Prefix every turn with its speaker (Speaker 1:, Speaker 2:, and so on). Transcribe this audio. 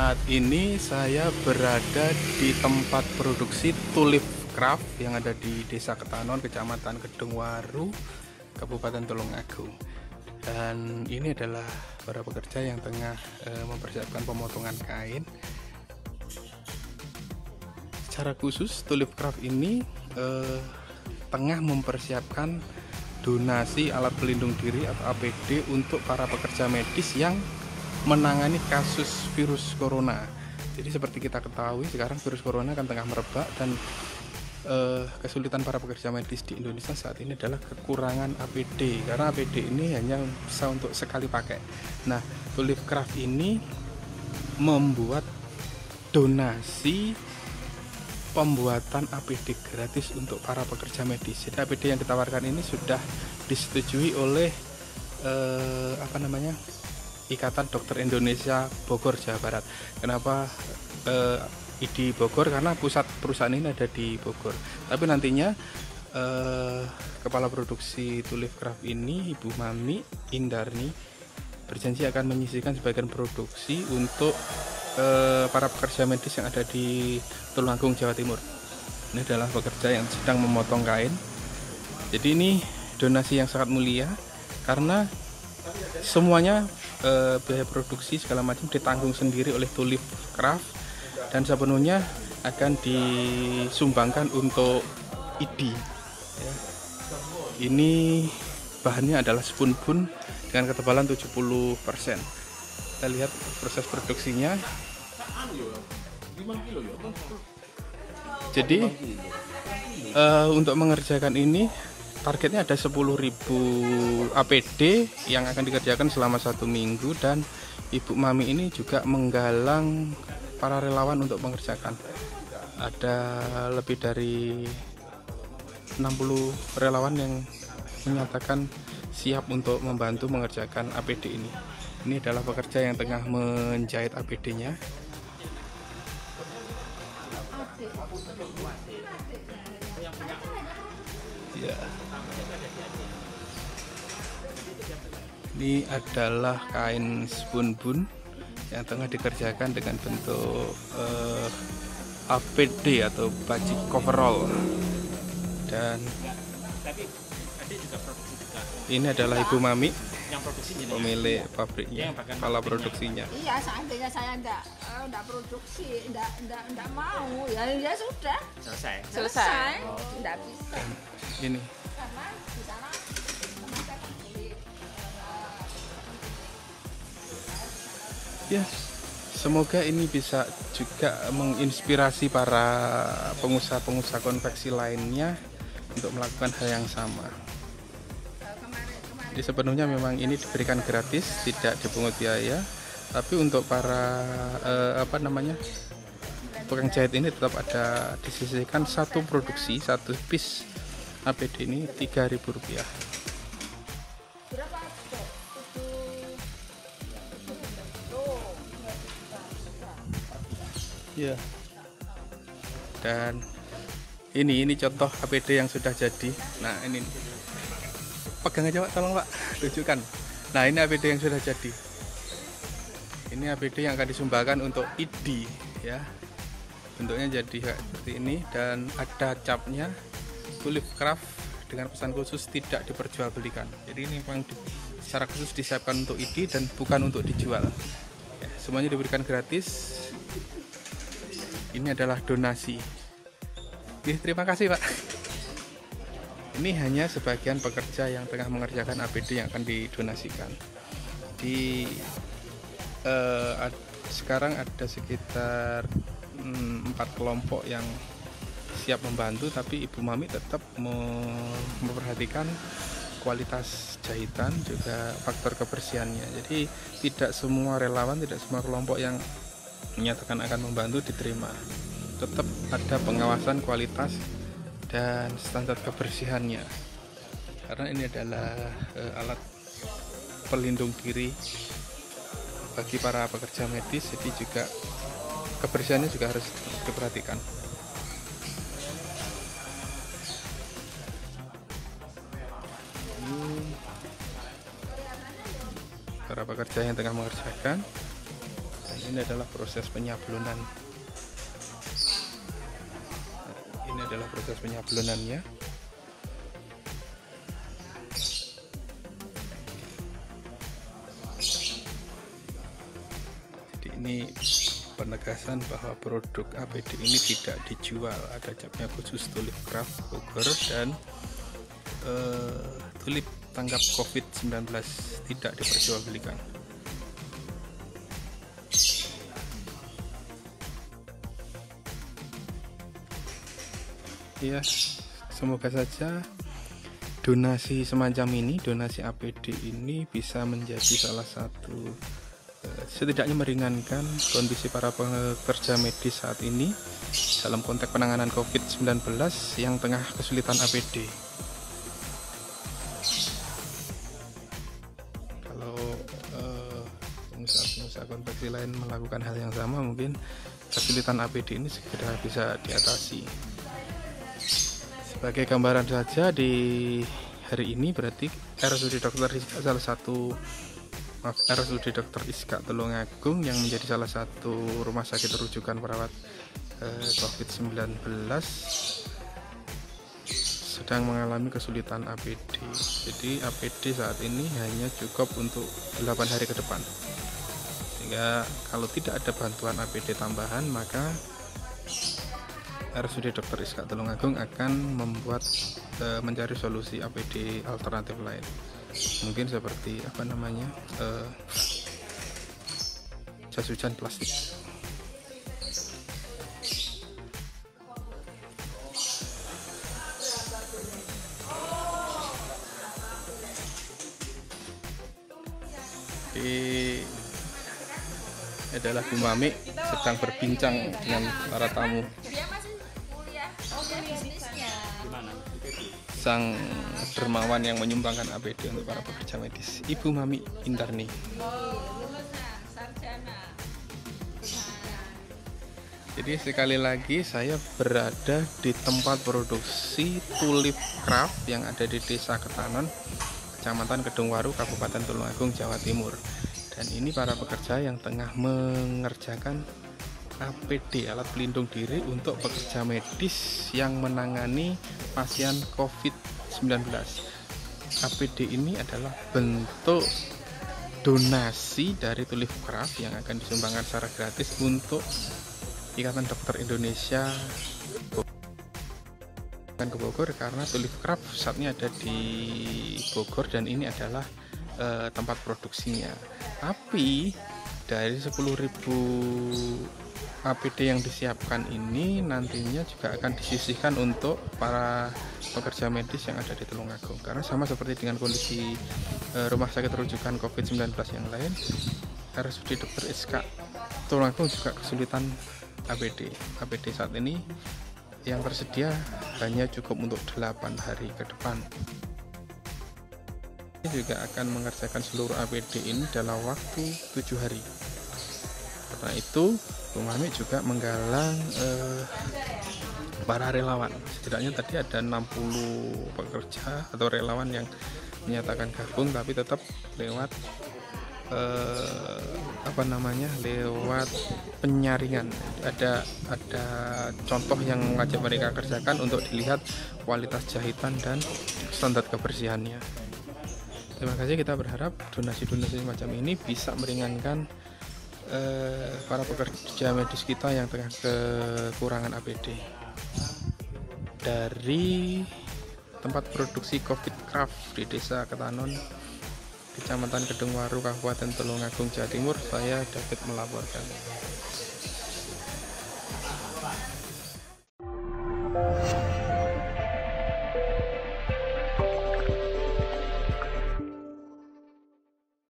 Speaker 1: Saat ini saya berada di tempat produksi Tulip Craft yang ada di Desa Ketanon, Kecamatan Kedungwaru, Kabupaten Tulungagung. Dan ini adalah para pekerja yang tengah mempersiapkan pemotongan kain. Secara khusus Tulip Craft ini tengah mempersiapkan donasi alat pelindung diri atau APD untuk para pekerja medis yang menangani kasus virus corona. Jadi seperti kita ketahui sekarang virus corona kan tengah merebak dan kesulitan para pekerja medis di Indonesia saat ini adalah kekurangan APD, karena APD ini hanya bisa untuk sekali pakai. Nah, Tulip Craft ini membuat donasi pembuatan APD gratis untuk para pekerja medis. Jadi APD yang ditawarkan ini sudah disetujui oleh Ikatan Dokter Indonesia Bogor, Jawa Barat. Kenapa ID Bogor? Karena pusat perusahaan ini ada di Bogor. Tapi nantinya kepala produksi Tulip Craft ini, Ibu Mami Indarni, berjanji akan menyisihkan sebagian produksi untuk para pekerja medis yang ada di Tulungagung, Jawa Timur. Ini adalah pekerja yang sedang memotong kain. Jadi ini donasi yang sangat mulia karena semuanya biaya produksi segala macam ditanggung sendiri oleh Tulip Craft dan sepenuhnya akan disumbangkan untuk ID ya. Ini bahannya adalah spoon dengan ketebalan 70%. Kita lihat proses produksinya. Jadi untuk mengerjakan ini targetnya ada 10.000 APD yang akan dikerjakan selama 1 minggu, dan Ibu Mami ini juga menggalang para relawan untuk mengerjakan. Ada lebih dari 60 relawan yang menyatakan siap untuk membantu mengerjakan APD ini. Ini adalah pekerja yang tengah menjahit APD-nya. Ya. Ini adalah kain spoon yang tengah dikerjakan dengan bentuk APD atau baju coverall. Dan ini adalah Ibu Mami, pemilik pabriknya, kepala produksinya.
Speaker 2: Iya, seandainya saya enggak produksi, enggak mau, ya sudah. Selesai. Enggak bisa.
Speaker 1: Ini.
Speaker 2: Karena di sana teman saya kan beli
Speaker 1: Ya, semoga ini bisa juga menginspirasi para pengusaha-pengusaha konveksi lainnya untuk melakukan hal yang sama. Jadi sepenuhnya memang ini diberikan gratis, tidak dipungut biaya. Tapi untuk para tukang jahit ini tetap ada disisihkan satu produksi, satu piece APD ini Rp3.000. Ya. Dan ini contoh APD yang sudah jadi. Nah, ini pegang aja Pak, tolong Pak, tunjukkan. Nah, ini APD yang sudah jadi. Ini APD yang akan disumbangkan untuk ID ya. Bentuknya jadi seperti ini dan ada capnya Tulip Craft dengan pesan khusus tidak diperjualbelikan. Jadi ini memang secara khusus disiapkan untuk ID dan bukan untuk dijual. Ya, semuanya diberikan gratis. Ini adalah donasi. Terima kasih Pak. Ini hanya sebagian pekerja yang tengah mengerjakan APD yang akan didonasikan. Sekarang ada sekitar 4 kelompok yang siap membantu, tapi Ibu Mami tetap memperhatikan kualitas jahitan juga faktor kebersihannya. Jadi tidak semua relawan, tidak semua kelompok yang menyatakan akan membantu diterima. Tetap ada pengawasan kualitas dan standar kebersihannya, karena ini adalah alat pelindung diri bagi para pekerja medis, jadi juga kebersihannya juga harus diperhatikan. Para pekerja yang tengah mengerjakan, dan Ini adalah proses penyablonan. Ini adalah proses penyablonannya. Jadi ini penegasan bahwa produk APD ini tidak dijual. Ada capnya khusus Tulip Craft Bogor dan tulip tanggap COVID-19 tidak diperjualbelikan. Ya, semoga saja donasi semacam ini, donasi APD ini bisa menjadi salah satu setidaknya meringankan kondisi para pekerja medis saat ini dalam konteks penanganan COVID-19 yang tengah kesulitan APD. Kalau pengusaha-pengusaha konveksi lain melakukan hal yang sama, mungkin kesulitan APD ini segera bisa diatasi. Sebagai gambaran saja, di hari ini berarti RSUD Dr. Iskak Tulungagung yang menjadi salah satu rumah sakit rujukan perawat COVID-19 sedang mengalami kesulitan APD. Jadi APD saat ini hanya cukup untuk 8 hari ke depan. Sehingga kalau tidak ada bantuan APD tambahan, maka RSUD Dr. Iskak Tulungagung akan mencari solusi APD alternatif lain. Mungkin seperti jas hujan plastik. Ini adalah Bu Mami sedang berbincang dengan para tamu. Sang dermawan yang menyumbangkan APD untuk para pekerja medis, Ibu Mami Indarni. Jadi sekali lagi saya berada di tempat produksi Tulip Craft yang ada di Desa Ketanon, Kecamatan Kedungwaru, Kabupaten Tulungagung, Jawa Timur. Dan ini para pekerja yang tengah mengerjakan APD, alat pelindung diri untuk pekerja medis yang menangani pasien COVID-19. APD ini adalah bentuk donasi dari Tulip Craft yang akan disumbangkan secara gratis untuk Ikatan Dokter Indonesia ke Bogor, karena Tulip Craft saatnya ada di Bogor dan ini adalah tempat produksinya. Tapi dari 10.000 APD yang disiapkan ini nantinya juga akan disisihkan untuk para pekerja medis yang ada di Tulungagung, karena sama seperti dengan kondisi rumah sakit rujukan COVID-19 yang lain, RSUD Dr. Iskak Tulungagung juga kesulitan APD. APD saat ini yang tersedia hanya cukup untuk 8 hari ke depan. Ini juga akan mengerjakan seluruh APD ini dalam waktu 7 hari. Karena itu Bu Mami juga menggalang para relawan. Setidaknya tadi ada 60 pekerja atau relawan yang menyatakan gabung, tapi tetap lewat lewat penyaringan. Ada contoh yang mengajak mereka kerjakan untuk dilihat kualitas jahitan dan standar kebersihannya. Terima kasih. Kita berharap donasi-donasi semacam ini bisa meringankan para pekerja medis kita yang tengah kekurangan APD. Dari tempat produksi COVID Craft di Desa Ketanon, Kecamatan Kedungwaru, Kabupaten Tulungagung, Jawa Timur, saya David melaporkan.